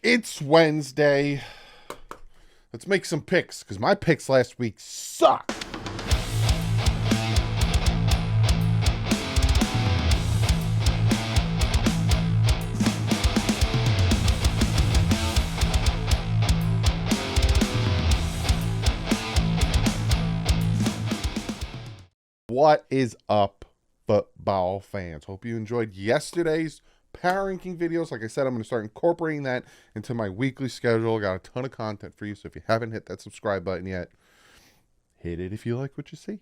It's Wednesday. Let's make some picks because my picks last week suck. What is up, football fans? Hope you enjoyed yesterday's power ranking videos. Like I said, I'm going to start incorporating that into my weekly schedule. Got a ton of content for you, so if you haven't hit that subscribe button yet, hit it if you like what you see.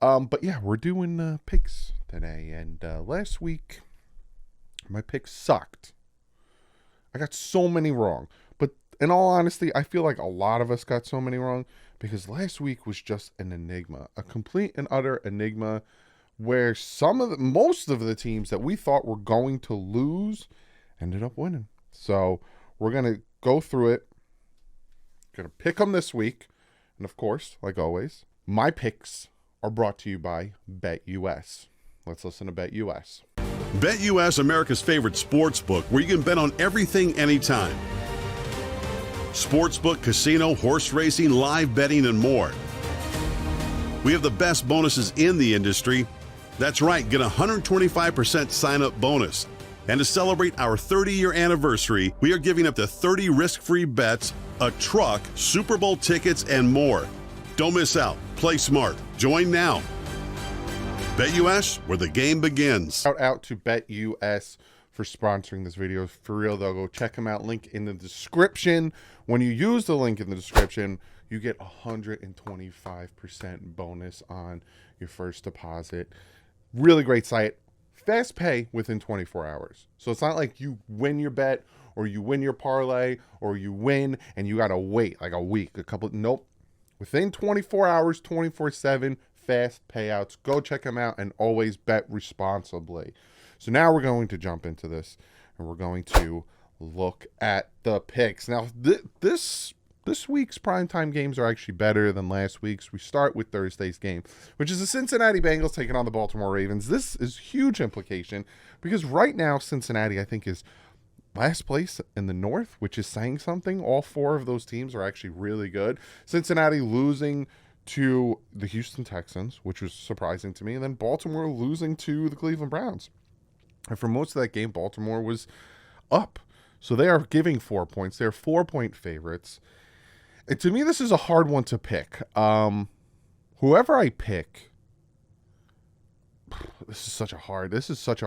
But yeah, we're doing picks today, and last week my picks sucked. I got so many wrong, but in all honesty, I feel like a lot of us got so many wrong because last week was just an enigma, a complete and utter enigma, where most of the teams that we thought were going to lose ended up winning. So we're gonna go through it. Gonna pick them this week, and of course, like always, my picks are brought to you by BetUS. Let's listen to BetUS. BetUS, America's favorite sports book, where you can bet on everything anytime. Sportsbook, casino, horse racing, live betting, and more. We have the best bonuses in the industry. That's right, get a 125% sign-up bonus. And to celebrate our 30-year anniversary, we are giving up to 30 risk-free bets, a truck, Super Bowl tickets, and more. Don't miss out. Play smart. Join now. BetUS, where the game begins. Shout out to BetUS for sponsoring this video. For real though, go check them out. Link in the description. When you use the link in the description, you get 125% bonus on your first deposit. Really great site. Fast pay within 24 hours. So it's not like you win your bet or you win your parlay or you win and you got to wait like a week, Nope. Within 24 hours, 24/7, fast payouts. Go check them out and always bet responsibly. So now we're going to jump into this and we're going to look at the picks. Now, this week's primetime games are actually better than last week's. We start with Thursday's game, which is the Cincinnati Bengals taking on the Baltimore Ravens. This is huge implication because right now Cincinnati, I think, is last place in the North, which is saying something. All four of those teams are actually really good. Cincinnati losing to the Houston Texans, which was surprising to me, and then Baltimore losing to the Cleveland Browns. And for most of that game, Baltimore was up. So they are giving 4 points. They're 4-point favorites. And to me, this is a hard one to pick. Whoever I pick, this is such a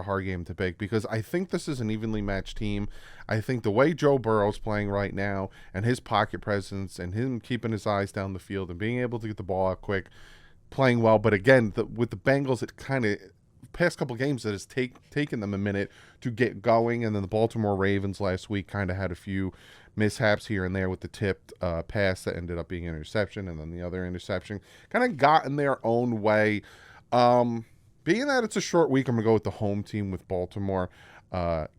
hard game to pick because I think this is an evenly matched team. I think the way Joe Burrow's playing right now and his pocket presence and him keeping his eyes down the field and being able to get the ball out quick, playing well. But again, with the Bengals, it kind of past couple games that has taken them a minute to get going. And then the Baltimore Ravens last week kind of had a few mishaps here and there with the tipped pass that ended up being an interception, and then the other interception kind of got in their own way. Being that it's a short week, I'm going to go with the home team with Baltimore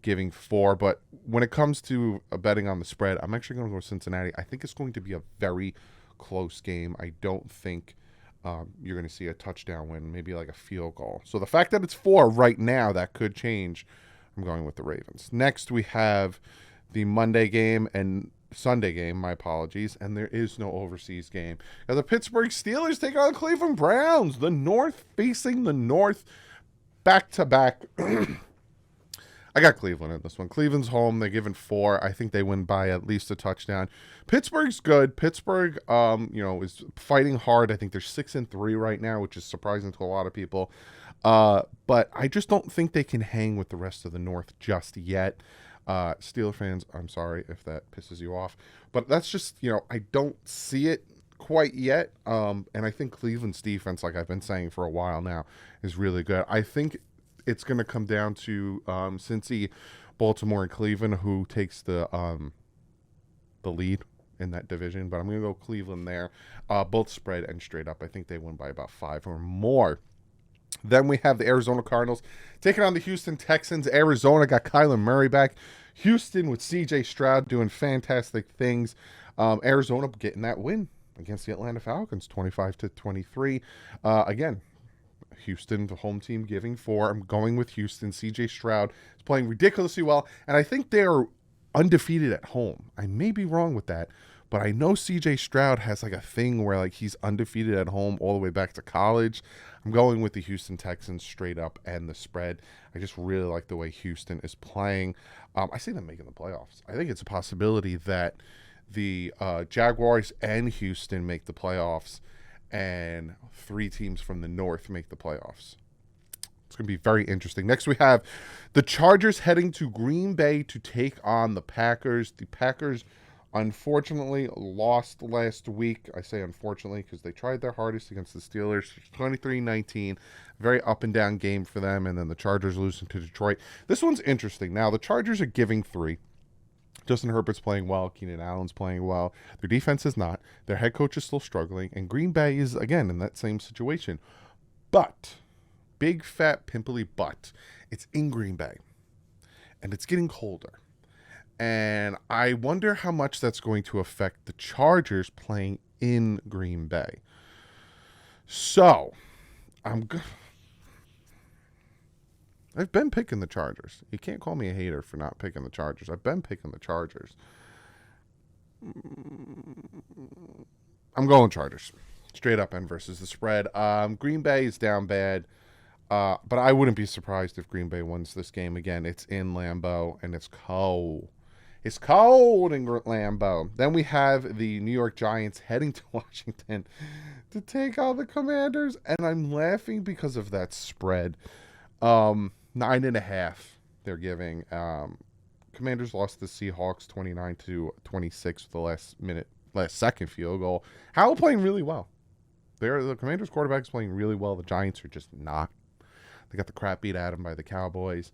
giving 4. But when it comes to betting on the spread, I'm actually going to go with Cincinnati. I think it's going to be a very close game. I don't think you're going to see a touchdown win, maybe like a field goal. So the fact that it's 4 right now, that could change. I'm going with the Ravens. Next, we have the Monday game and Sunday game, my apologies, and there is no overseas game. Now the Pittsburgh Steelers take on the Cleveland Browns. The North facing the North, back-to-back. I got Cleveland in this one. Cleveland's home. They're given 4. I think they win by at least a touchdown. Pittsburgh's good. Pittsburgh, is fighting hard. I think they're 6-3 right now, which is surprising to a lot of people. But I just don't think they can hang with the rest of the North just yet. Steeler fans, I'm sorry if that pisses you off, but that's just, I don't see it quite yet. And I think Cleveland's defense, like I've been saying for a while now, is really good. I think it's going to come down to Cincy, Baltimore, and Cleveland, who takes the lead in that division. But I'm going to go Cleveland there. Both spread and straight up. I think they win by about 5 or more. Then we have the Arizona Cardinals taking on the Houston Texans. Arizona got Kyler Murray back. Houston with C.J. Stroud doing fantastic things. Arizona getting that win against the Atlanta Falcons, 25-23. Again, Houston, the home team, giving 4. I'm going with Houston. C.J. Stroud is playing ridiculously well, and I think they're undefeated at home. I may be wrong with that, but I know CJ Stroud has like a thing where like he's undefeated at home all the way back to college. I'm going with the Houston Texans straight up and the spread. I just really like the way Houston is playing. I see them making the playoffs. I think it's a possibility that the Jaguars and Houston make the playoffs, and 3 teams from the North make the playoffs. It's going to be very interesting. Next, we have the Chargers heading to Green Bay to take on the Packers. The Packers, unfortunately, lost last week. I say unfortunately because they tried their hardest against the Steelers. 23-19. Very up and down game for them. And then the Chargers losing to Detroit. This one's interesting. Now, the Chargers are giving 3. Justin Herbert's playing well. Keenan Allen's playing well. Their defense is not. Their head coach is still struggling. And Green Bay is, again, in that same situation. But, big, fat, pimply but, it's in Green Bay. And it's getting colder. And I wonder how much that's going to affect the Chargers playing in Green Bay. So, I've been picking the Chargers. You can't call me a hater for not picking the Chargers. I've been picking the Chargers. I'm going Chargers. Straight up and versus the spread. Green Bay is down bad. But I wouldn't be surprised if Green Bay wins this game again. It's in Lambeau, and it's cold. It's cold in Lambeau. Then we have the New York Giants heading to Washington to take on the Commanders. And I'm laughing because of that spread. 9.5 they're giving. Commanders lost the Seahawks 29-26 with the last second field goal. Howell playing really well. The Commanders quarterback is playing really well. The Giants are just not. They got the crap beat out of them by the Cowboys.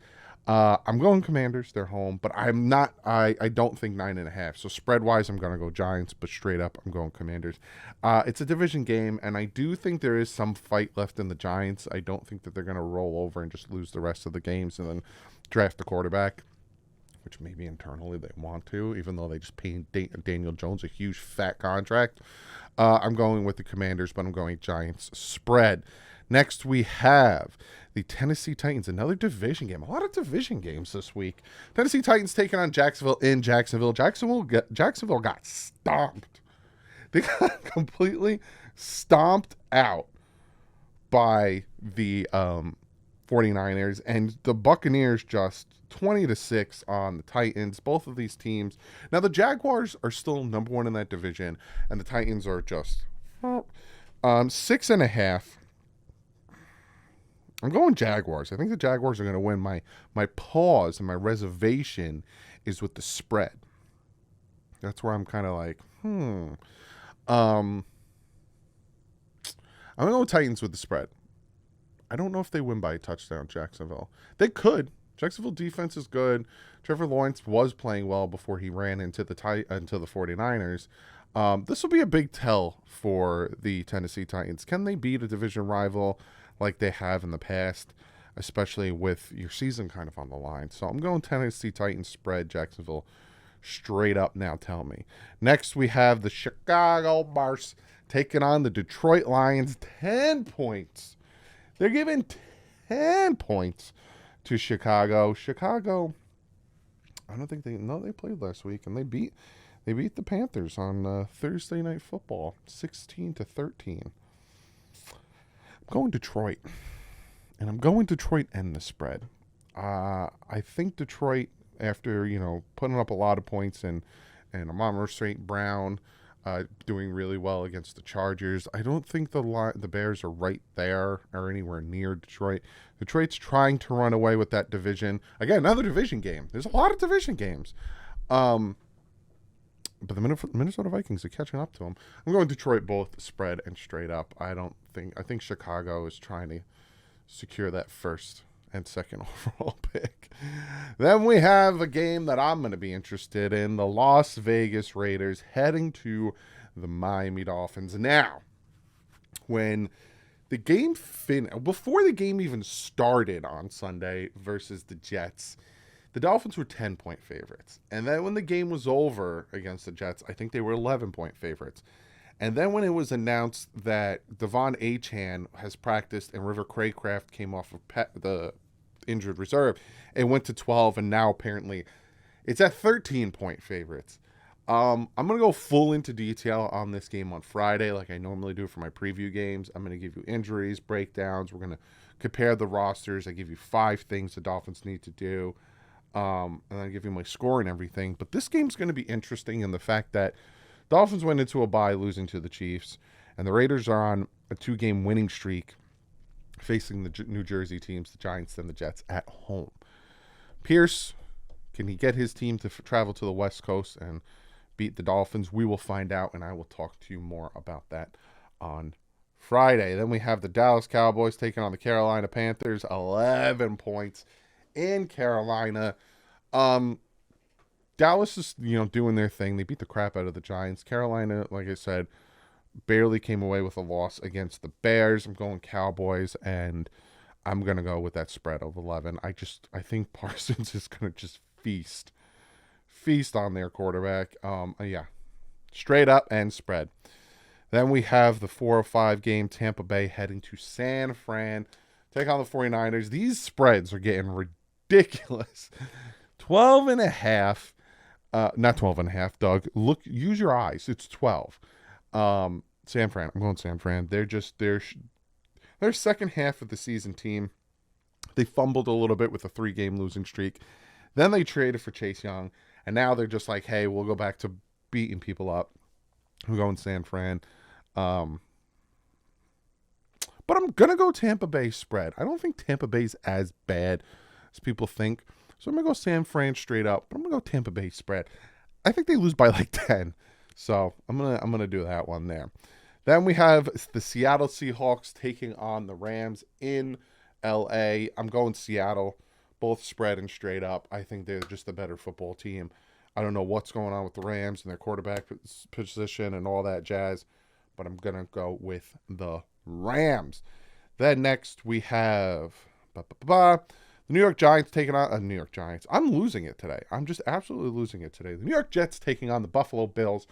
I'm going Commanders. They're home, but I'm not. I don't think 9.5. So spread wise, I'm going to go Giants, but straight up, I'm going Commanders. It's a division game, and I do think there is some fight left in the Giants. I don't think that they're going to roll over and just lose the rest of the games and then draft a quarterback, which maybe internally they want to, even though they just paid Daniel Jones a huge fat contract. I'm going with the Commanders, but I'm going Giants spread. Next, we have the Tennessee Titans, another division game. A lot of division games this week. Tennessee Titans taking on Jacksonville in Jacksonville. Jacksonville got stomped. They got completely stomped out by the 49ers, and the Buccaneers just 20-6 on the Titans. Both of these teams. Now, the Jaguars are still number 1 in that division, and the Titans are just 6.5. I'm going Jaguars. I think the Jaguars are going to win. My pause and my reservation is with the spread. That's where I'm kind of like, I'm going to go Titans with the spread. I don't know if they win by a touchdown, Jacksonville. They could. Jacksonville defense is good. Trevor Lawrence was playing well before he ran into the 49ers. This will be a big tell for the Tennessee Titans. Can they beat a division rival like they have in the past, especially with your season kind of on the line? So I'm going Tennessee Titans spread, Jacksonville straight up now, tell me. Next, we have the Chicago Bears taking on the Detroit Lions. 10 points. They're giving 10 points to Chicago. Chicago, I don't think they played last week, and they beat the Panthers on Thursday Night Football, 16-13. I'm going Detroit, and I'm going Detroit and the spread. I think Detroit, after putting up a lot of points and Amon St. Brown doing really well against the Chargers, I don't think the Bears are right there or anywhere near Detroit. Detroit's trying to run away with that division. Again, another division game. There's a lot of division games. But the Minnesota Vikings are catching up to them. I'm going Detroit both spread and straight up. I think Chicago is trying to secure that first and second overall pick. Then we have a game that I'm going to be interested in. The Las Vegas Raiders heading to the Miami Dolphins. Now, when the game before the game even started on Sunday versus the Jets, the Dolphins were 10-point favorites. And then when the game was over against the Jets, I think they were 11-point favorites. And then when it was announced that Devon Achane has practiced and River Craycraft came off of the injured reserve, it went to 12, and now apparently It's at 13-point favorites. I'm going to go full into detail on this game on Friday like I normally do for my preview games. I'm going to give you injuries, breakdowns. We're going to compare the rosters. I give you 5 things the Dolphins need to do. And I give you my score and everything. But this game's going to be interesting in the fact that Dolphins went into a bye losing to the Chiefs, and the Raiders are on a 2-game winning streak facing the New Jersey teams, the Giants and the Jets, at home. Pierce, can he get his team to travel to the West Coast and beat the Dolphins? We will find out, and I will talk to you more about that on Friday. Then we have the Dallas Cowboys taking on the Carolina Panthers, 11 points in Carolina. Dallas is, doing their thing. They beat the crap out of the Giants. Carolina, like I said, barely came away with a loss against the Bears. I'm going Cowboys, and I'm going to go with that spread of 11. I think Parsons is going to just feast on their quarterback. Yeah, straight up and spread. Then we have the 4:05 game, Tampa Bay heading to San Fran, take on the 49ers. These spreads are getting ridiculous. 12.5. Not 12.5, Doug. Look, use your eyes. It's 12. San Fran. I'm going San Fran. They're their second half of the season team. They fumbled a little bit with a 3-game losing streak. Then they traded for Chase Young, and now they're just like, hey, we'll go back to beating people up. I'm going San Fran. But I'm going to go Tampa Bay spread. I don't think Tampa Bay's as bad as people think. So I'm going to go San Fran straight up. But I'm going to go Tampa Bay spread. I think they lose by like 10. So I'm gonna do that one there. Then we have the Seattle Seahawks taking on the Rams in L.A. I'm going Seattle, both spread and straight up. I think they're just a better football team. I don't know what's going on with the Rams and their quarterback position and all that jazz, but I'm going to go with the Rams. Then next we have the New York Giants taking on New York Giants. I'm losing it today. I'm just absolutely losing it today. The New York Jets taking on the Buffalo Bills.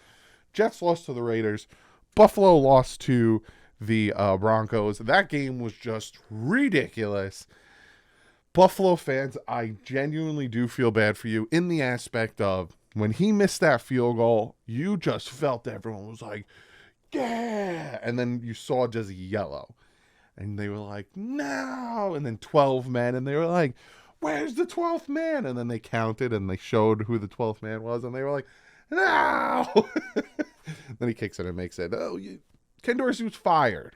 Jets lost to the Raiders. Buffalo lost to the Broncos. That game was just ridiculous. Buffalo fans, I genuinely do feel bad for you in the aspect of when he missed that field goal, you just felt everyone was like, yeah. And then you saw just yellow. And they were like, no. And then 12 men. And they were like, where's the 12th man? And then they counted and they showed who the 12th man was. And they were like, no. Then he kicks it and makes it. Oh, Ken Dorsey was fired.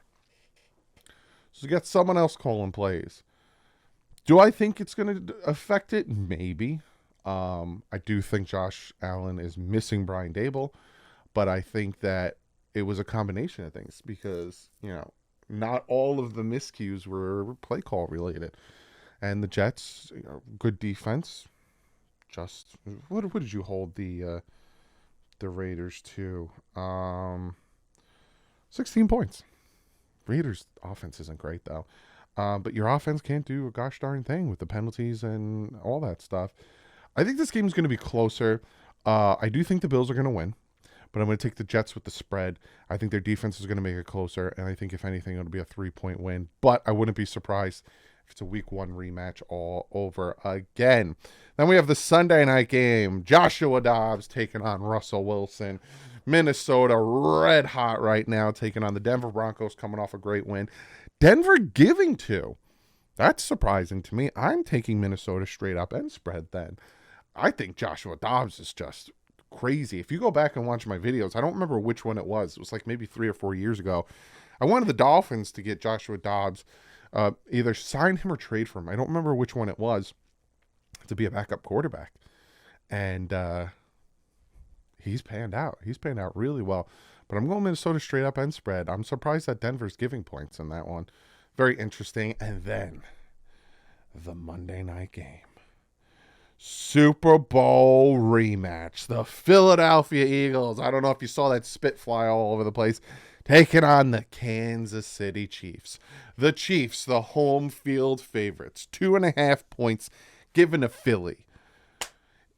So you got someone else calling plays. Do I think it's going to affect it? Maybe. I do think Josh Allen is missing Brian Dable. But I think that it was a combination of things because, not all of the miscues were play call related. And the Jets, good defense. Just what did you hold the Raiders to? 16 points. Raiders offense isn't great though. But your offense can't do a gosh darn thing with the penalties and all that stuff. I think this game is going to be closer. I do think the Bills are going to win. But I'm going to take the Jets with the spread. I think their defense is going to make it closer. And I think, if anything, it'll be a 3-point win. But I wouldn't be surprised if it's a Week 1 rematch all over again. Then we have the Sunday night game. Joshua Dobbs taking on Russell Wilson. Minnesota red hot right now, taking on the Denver Broncos, coming off a great win. Denver giving 2. That's surprising to me. I'm taking Minnesota straight up and spread then. I think Joshua Dobbs is just crazy. If you go back and watch my videos, I don't remember which one it was. It was like maybe 3 or 4 years ago. I wanted the Dolphins to get Joshua Dobbs, either sign him or trade for him. I don't remember which one it was, to be a backup quarterback. And he's panned out. He's panned out really well. But I'm going Minnesota straight up and spread. I'm surprised that Denver's giving points in that one. Very interesting. And then the Monday night game. Super Bowl rematch. The Philadelphia Eagles. I don't know if you saw that spit fly all over the place. Taking on the Kansas City Chiefs. The Chiefs, the home field favorites. 2.5 points given to Philly.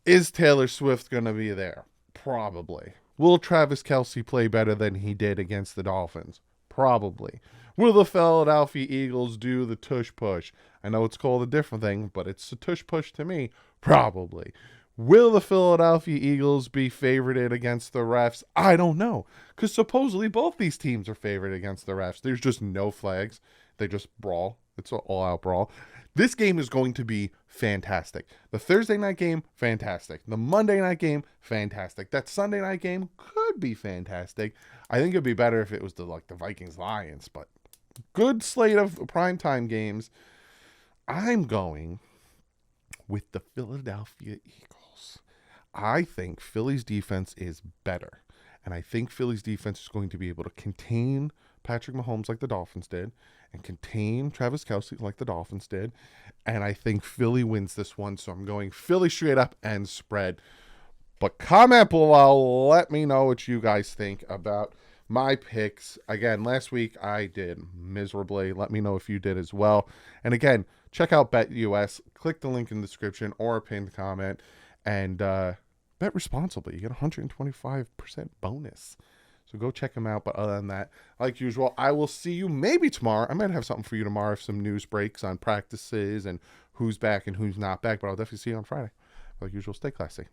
Is Taylor Swift going to be there? Probably. Will Travis Kelce play better than he did against the Dolphins? Probably. Will the Philadelphia Eagles do the tush push? I know it's called a different thing, but it's a tush push to me. Probably. Will the Philadelphia Eagles be favorited against the refs? I don't know, because supposedly both these teams are favored against the refs. There's just no flags. They just brawl. It's an all-out brawl. This game is going to be fantastic. The Thursday night game, fantastic. The Monday night game, fantastic. That Sunday night game could be fantastic. I think it'd be better if it was the Vikings-Lions, but good slate of primetime games. I'm going with the Philadelphia Eagles. I think Philly's defense is better. And I think Philly's defense is going to be able to contain Patrick Mahomes like the Dolphins did and contain Travis Kelce like the Dolphins did. And I think Philly wins this one. So I'm going Philly straight up and spread. But comment below. Let me know what you guys think about my picks. Again, last week I did miserably. Let me know if you did as well. And again, check out BetUS. Click the link in the description or a pinned comment. And bet responsibly. You get 125% bonus. So go check them out. But other than that, like usual, I will see you maybe tomorrow. I might have something for you tomorrow if some news breaks on practices and who's back and who's not back. But I'll definitely see you on Friday. Like usual, stay classy.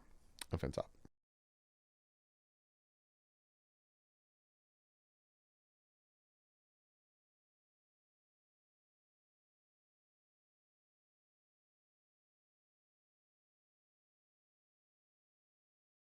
Offense up.